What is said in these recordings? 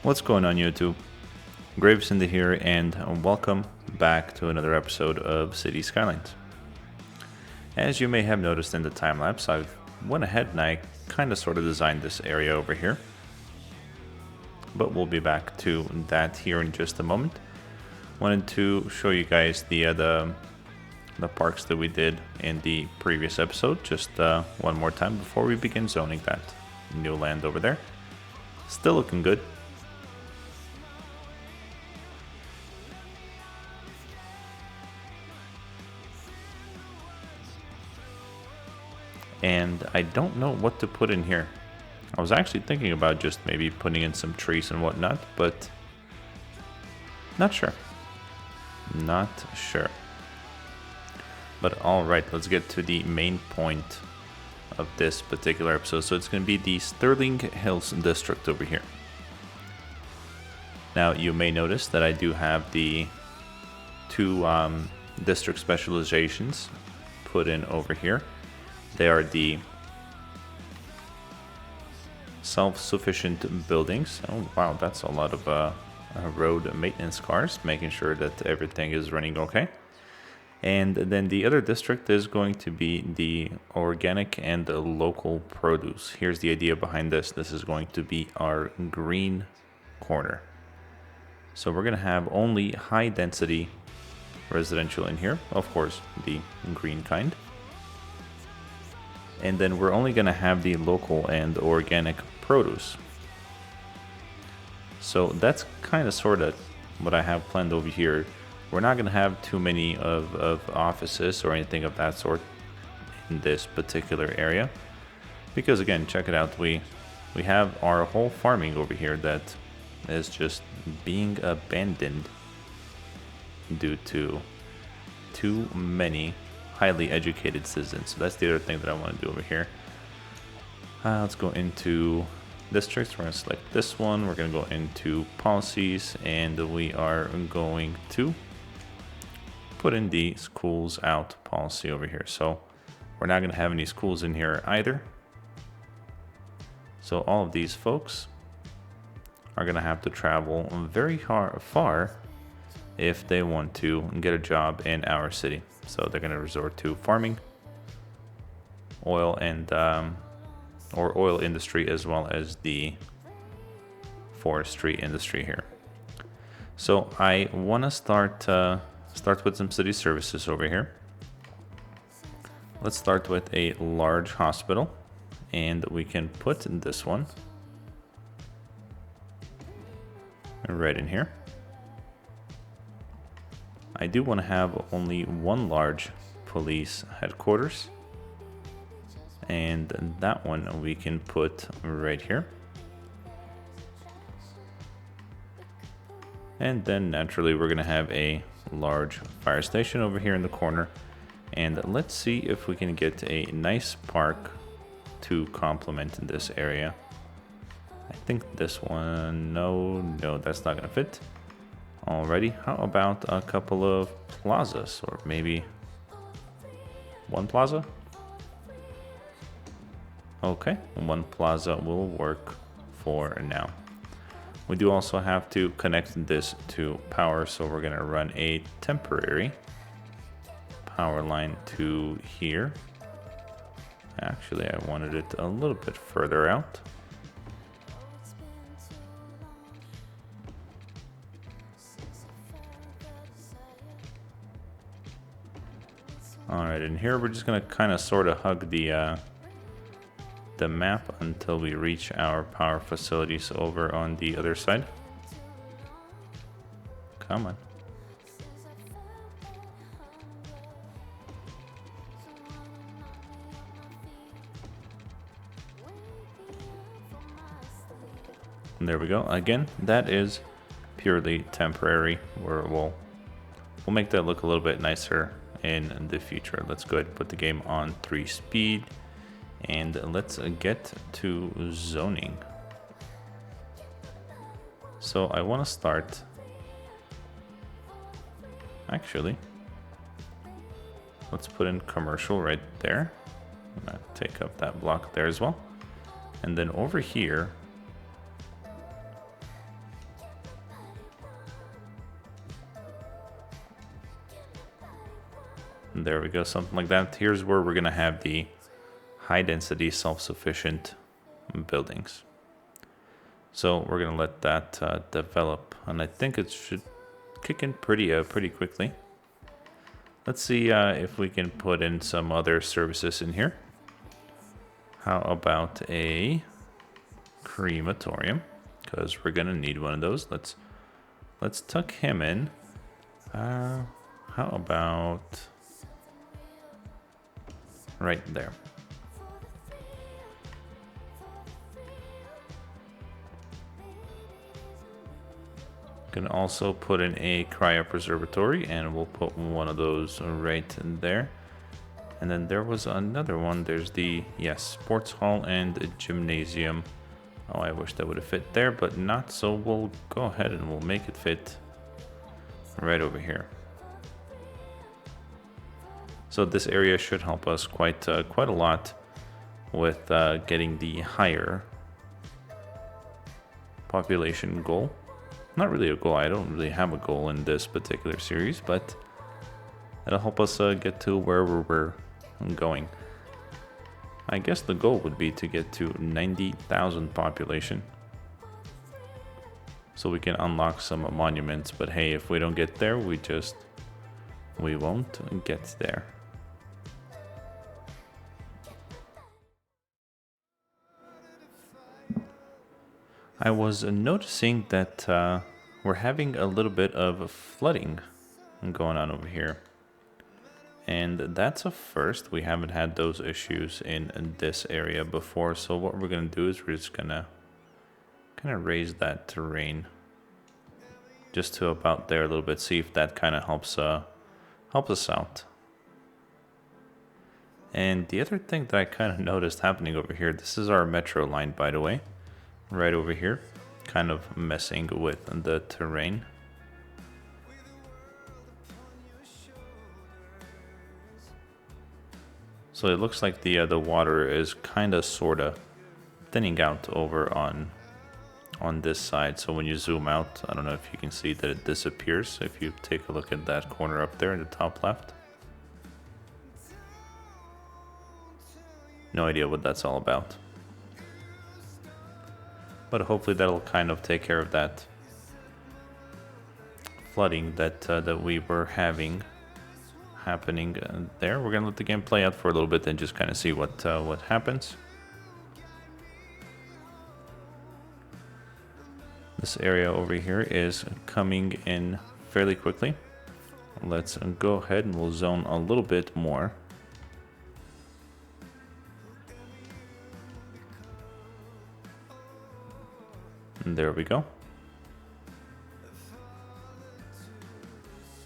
What's going on YouTube? GraveCinder here and welcome back to another episode of Cities Skylines. As you may have noticed in the time lapse, I went ahead and I kind of sort of designed this area over here. But we'll be back to that here in just a moment. Wanted to show you guys the parks that we did in the previous episode just one more time before we begin zoning that new land over there. Still looking good. And I don't know what to put in here. I was actually thinking about just maybe putting in some trees and whatnot, but not sure. Not sure. But alright, let's get to the main point of this particular episode. So it's going to be the Sterling Hills district over here. Now you may notice that I do have the two district specializations put in over here. They are the self-sufficient buildings. Oh wow, that's a lot of road maintenance cars, making sure that everything is running okay. And then the other district is going to be the organic and the local produce. Here's the idea behind this. This is going to be our green corner. So we're going to have only high density residential in here. Of course, the green kind. And then we're only going to have the local and organic produce. So that's kind of sort of what I have planned over here. We're not going to have too many of offices or anything of that sort in this particular area. Because again, check it out. We have our whole farming over here that is just being abandoned due to too many highly educated citizens. So that's the other thing that I want to do over here. Let's go into districts. We're going to select this one. We're going to go into policies, and we are going to put in the schools out policy over here. So we're not going to have any schools in here either. So all of these folks are going to have to travel very far if they want to get a job in our city. So they're going to resort to farming, oil, and or oil industry, as well as the forestry industry here. So I want to start with some city services over here. Let's start with a large hospital, and we can put this one right in here. I do want to have only one large police headquarters, and that one we can put right here. And then naturally we're going to have a large fire station over here in the corner, and let's see if we can get a nice park to complement this area. I think this one, no, that's not going to fit. Alrighty, how about a couple of plazas, or maybe one plaza? Okay, one plaza will work for now. We do also have to connect this to power, so we're going to run a temporary power line to here. Actually, I wanted it a little bit further out. Alright, and here we're just going to kind of sort of hug the map until we reach our power facilities over on the other side. Come on. And there we go. Again, that is purely temporary. We'll make that look a little bit nicer in the future. Let's go ahead and put the game on 3 speed, and let's get to zoning. So I want to start, actually, let's put in commercial right there. I'm gonna take up that block there as well. And then over here, And there we go, something like that. Here's where we're gonna have the high density self-sufficient buildings. So we're gonna let that develop, and I think it should kick in pretty quickly. Let's see if we can put in some other services in here. How about a crematorium? Because we're gonna need one of those. Let's tuck him in. How about right there? Can also put in a cryopreservatory, and we'll put one of those right in there. And then there was another one. There's the, yes, sports hall and a gymnasium. Oh, I wish that would have fit there, but not, so we'll go ahead and we'll make it fit right over here. So this area should help us quite a lot with getting the higher population goal. Not really a goal, I don't really have a goal in this particular series, but it'll help us get to where we're going. I guess the goal would be to get to 90,000 population, so we can unlock some monuments. But hey, if we don't get there, we won't get there. I was noticing that we're having a little bit of flooding going on over here. And that's a first. We haven't had those issues in this area before. So what we're going to do is we're just going to kind of raise that terrain just to about there a little bit. See if that kind of helps us out. And the other thing that I kind of noticed happening over here, this is our metro line, by the way. Right over here, kind of messing with the terrain. So it looks like the water is kind of sort of thinning out over on this side. So when you zoom out, I don't know if you can see that it disappears. If you take a look at that corner up there in the top left. No idea what that's all about. But hopefully that'll kind of take care of that flooding that we were having happening there. We're gonna let the game play out for a little bit and just kind of see what happens. This area over here is coming in fairly quickly. Let's go ahead and we'll zone a little bit more. And there we go.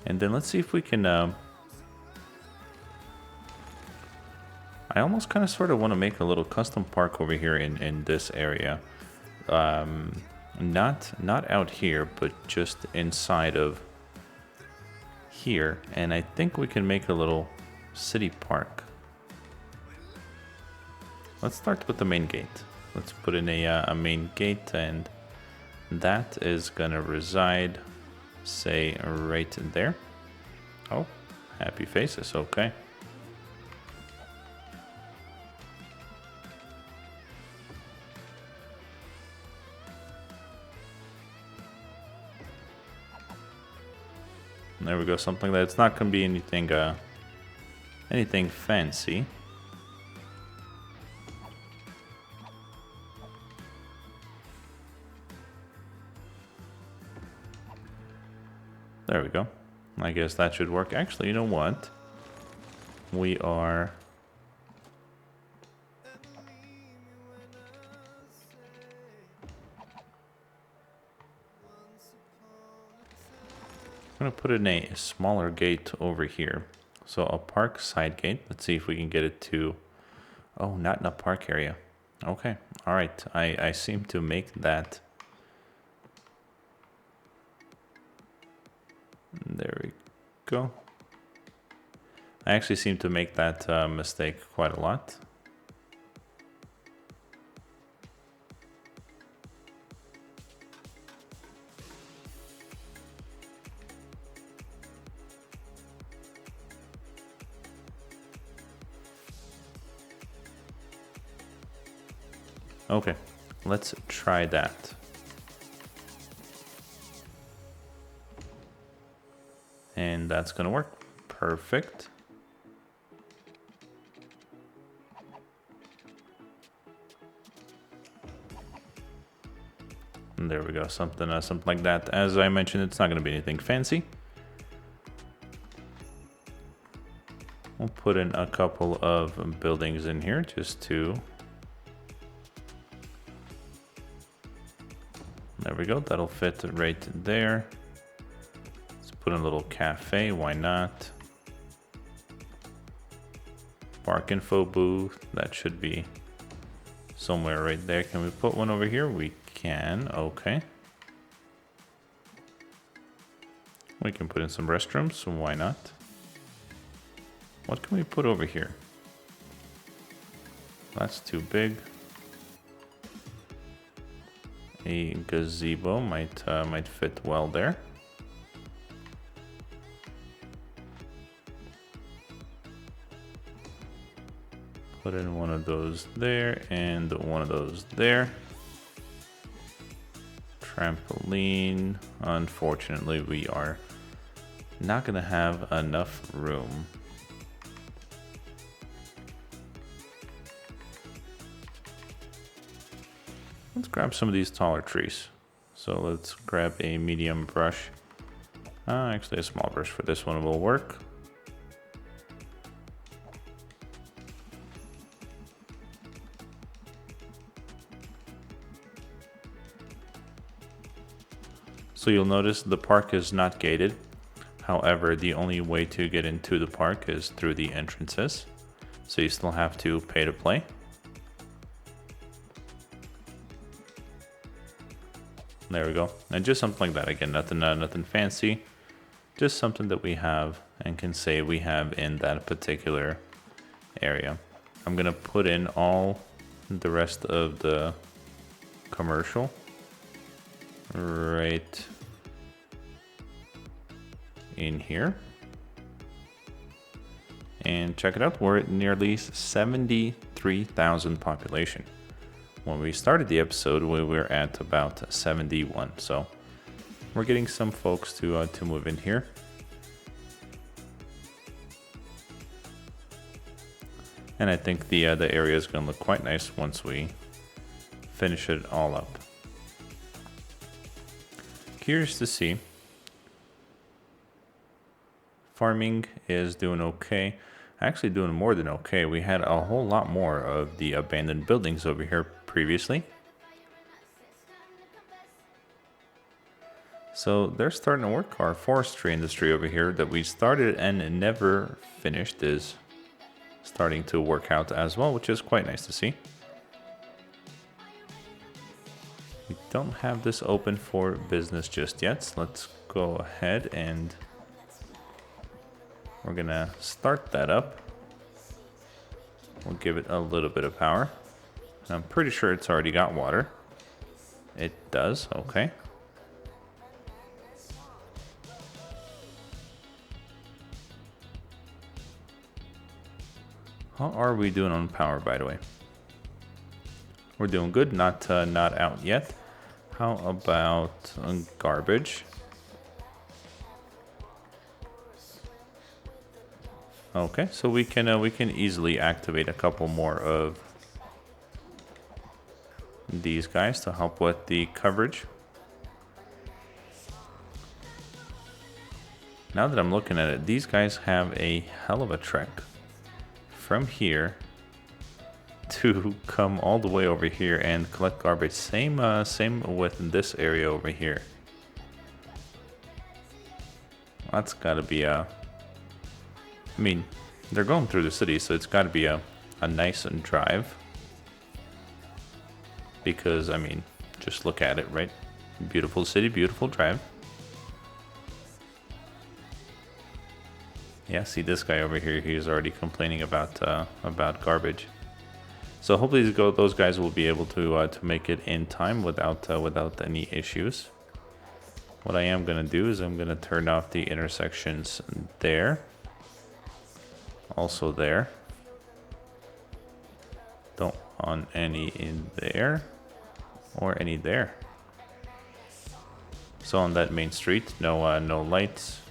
And then let's see if we can... I almost kind of sort of want to make a little custom park over here in this area. Not out here, but just inside of here. And I think we can make a little city park. Let's start with the main gate. Let's put in a main gate, and that is gonna reside, say, right there. Oh, happy faces, okay. There we go, something that it's not gonna be anything anything fancy. There we go. I guess that should work. Actually, you know what? We are... I'm going to put in a smaller gate over here. So a park side gate. Let's see if we can get it to... Oh, not in a park area. Okay. All right. I seem to make that... There we go. I actually seem to make that mistake quite a lot. Okay, let's try that. And that's gonna work. Perfect. And there we go, something like that. As I mentioned, it's not gonna be anything fancy. We'll put in a couple of buildings in here just to... There we go, that'll fit right there. Let's put in a little cafe, why not? Park info booth, that should be somewhere right there. Can we put one over here? We can, okay. We can put in some restrooms, so why not? What can we put over here? That's too big. A gazebo might fit well there. Put in one of those there and one of those there. Trampoline. Unfortunately, we are not gonna have enough room. Let's grab some of these taller trees. So let's grab a medium brush. Actually, a small brush for this one will work. So you'll notice the park is not gated. However, the only way to get into the park is through the entrances. So you still have to pay to play. There we go. And just something like that. Again, nothing fancy. Just something that we have and can say we have in that particular area. I'm gonna put in all the rest of the commercial right in here. And check it out, we're at nearly 73,000 population. When we started the episode, we were at about 71, so we're getting some folks to move in here. And I think the area is going to look quite nice once we finish it all up. Curious to see. Farming is doing okay. Actually doing more than okay. We had a whole lot more of the abandoned buildings over here previously. So they're starting to work. Our forestry industry over here that we started and never finished is starting to work out as well, which is quite nice to see. We don't have this open for business just yet, so let's go ahead and we're gonna start that up. We'll give it a little bit of power. I'm pretty sure it's already got water. It does, okay. How are we doing on power, by the way? We're doing good, not out yet. How about garbage? Okay, so we can easily activate a couple more of these guys to help with the coverage. Now that I'm looking at it, these guys have a hell of a trek from here to come all the way over here and collect garbage. Same with this area over here. That's gotta be a... I mean, they're going through the city, so it's gotta be a nice drive. Because, I mean, just look at it, right? Beautiful city, beautiful drive. Yeah, see this guy over here, he's already complaining about garbage. So hopefully those guys will be able to make it in time without any issues. What I am gonna do is I'm gonna turn off the intersections there. Also there. Don't want any in there or any there. So on that main street, no lights.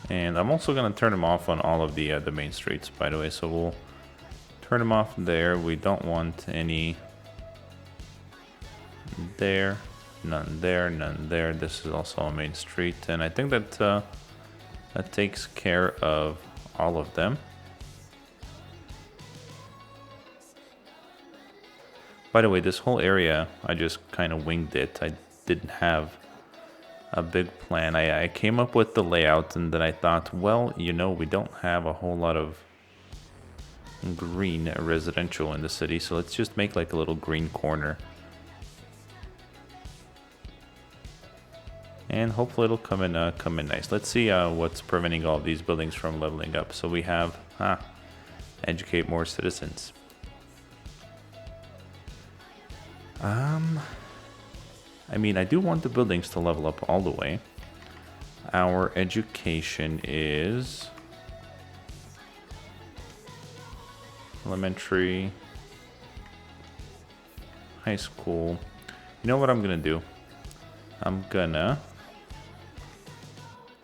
And I'm also gonna turn them off on all of the main streets, by the way. So we'll turn them off there. We don't want any there, none there, none there. This is also a main street, and I think that that takes care of all of them. By the way, this whole area, I just kind of winged it. I didn't have a big plan. I came up with the layout, and then I thought, well, you know, we don't have a whole lot of green residential in the city, so let's just make like a little green corner. And hopefully it'll come in nice. Let's see what's preventing all of these buildings from leveling up. So we have, educate more citizens. I mean, I do want the buildings to level up all the way. Our education is elementary, high school. You know what I'm gonna do? I'm gonna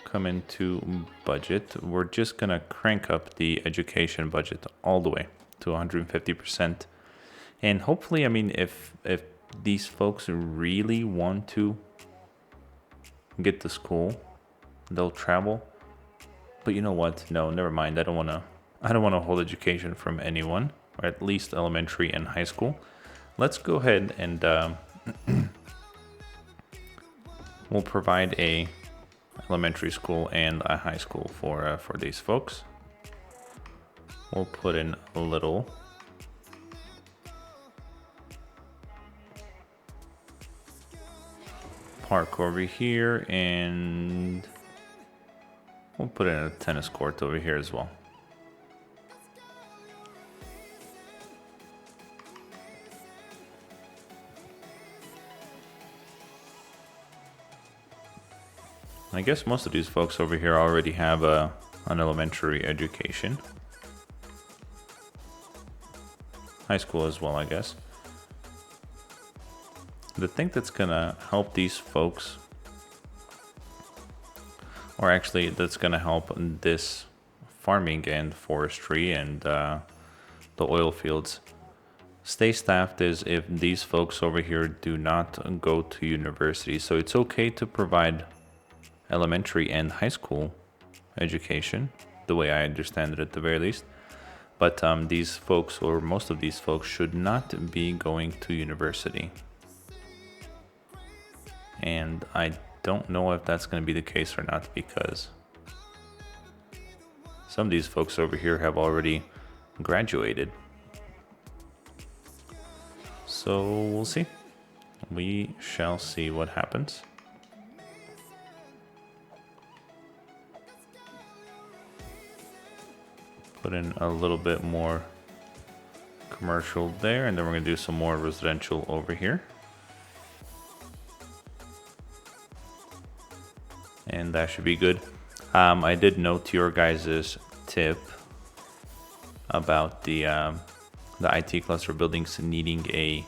come into budget. We're just gonna crank up the education budget all the way to 150%. And hopefully, I mean, if these folks really want to get to school, they'll travel. But you know what? No, never mind. I don't want to hold education from anyone, or at least elementary and high school. Let's go ahead and we'll provide a elementary school and a high school for these folks. We'll put in a little park over here, and we'll put in a tennis court over here as well. I guess most of these folks over here already have an elementary education. High school as well, I guess. The thing that's gonna help these folks, or actually that's gonna help this farming and forestry and the oil fields stay staffed, is if these folks over here do not go to university. So it's okay to provide elementary and high school education, the way I understand it at the very least. But these folks, or most of these folks, should not be going to university. And I don't know if that's going to be the case or not, because some of these folks over here have already graduated. So we'll see. We shall see what happens. Put in a little bit more commercial there, and then we're going to do some more residential over here. And that should be good. I did note your guys' tip about the IT cluster buildings needing a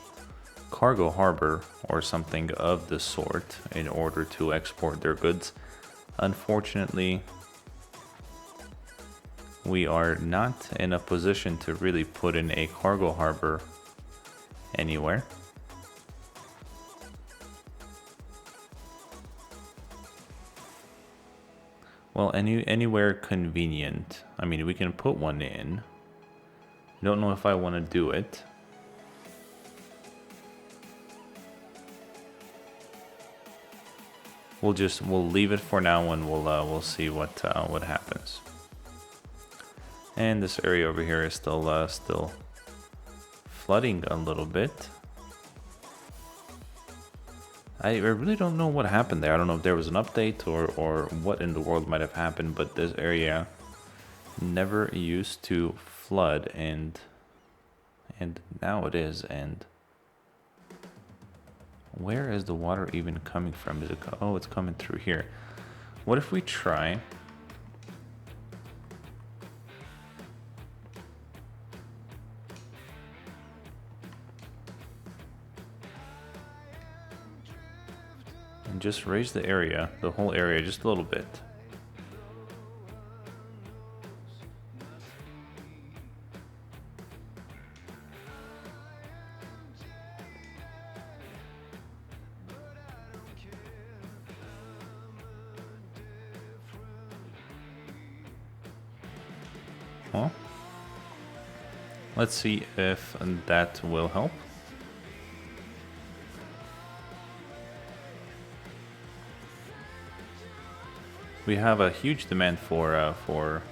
cargo harbor or something of the sort in order to export their goods. Unfortunately, we are not in a position to really put in a cargo harbor anywhere. Well, anywhere convenient. I mean, we can put one in. Don't know if I want to do it. We'll leave it for now, and we'll see what happens. And this area over here is still flooding a little bit. I really don't know what happened there. I don't know if there was an update or what in the world might have happened, but this area never used to flood, and now it is. And where is the water even coming from? Is it? Oh, it's coming through here. What if we try... and just raise the area, the whole area, just a little bit. Well, let's see if that will help. We have a huge demand for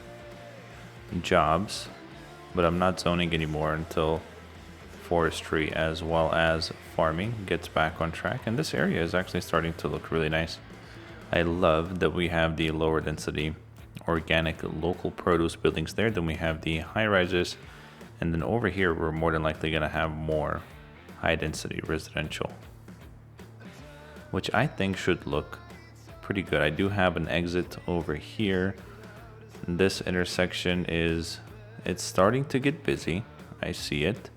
jobs, but I'm not zoning anymore until forestry as well as farming gets back on track. And this area is actually starting to look really nice. I love that we have the lower density organic local produce buildings there. Then we have the high rises, and then over here we're more than likely going to have more high density residential, which I think should look pretty good. I do have an exit over here. This intersection it's starting to get busy. I see it,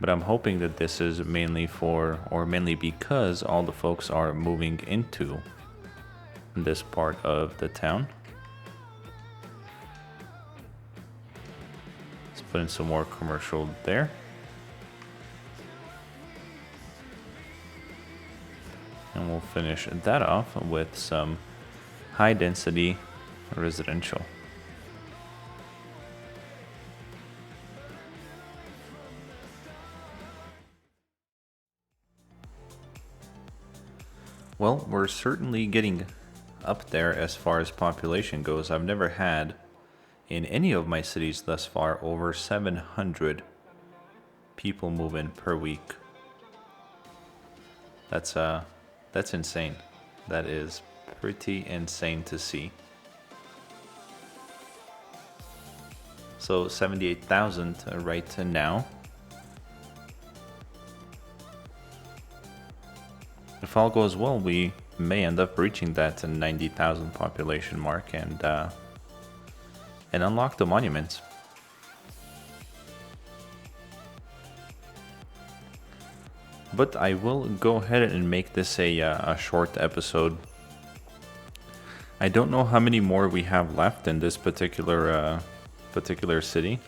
but I'm hoping that this is mainly because all the folks are moving into this part of the town. Let's put in some more commercial there. And we'll finish that off with some high density residential. Well, we're certainly getting up there as far as population goes. I've never had in any of my cities thus far over 700 people move in per week. That's insane. That is pretty insane to see. So 78,000 right now. If all goes well, we may end up reaching that 90,000 population mark and unlock the monuments. But I will go ahead and make this a short episode. I don't know how many more we have left in this particular city.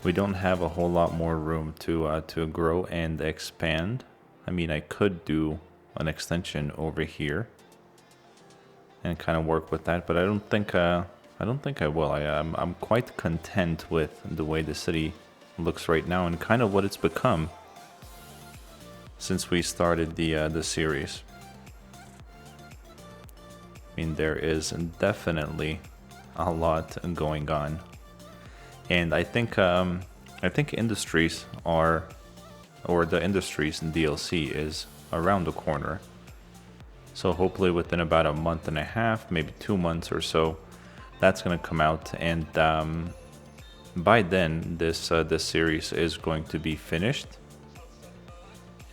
We don't have a whole lot more room to grow and expand. I mean, I could do an extension over here and kind of work with that, but I don't think I will. I'm quite content with the way the city looks right now and kind of what it's become since we started the series. I mean, there is definitely a lot going on, and I think industries the industries in DLC is around the corner. So hopefully within about a month and a half, maybe 2 months or so, that's going to come out, and by then this series is going to be finished,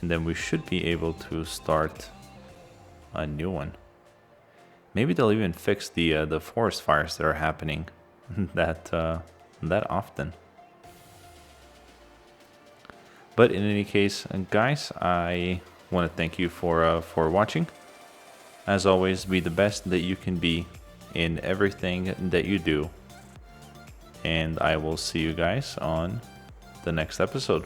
and then we should be able to start a new one. Maybe they'll even fix the forest fires that are happening that often. But in any case, guys, I want to thank you for watching. As always, be the best that you can be in everything that you do, and I will see you guys on the next episode.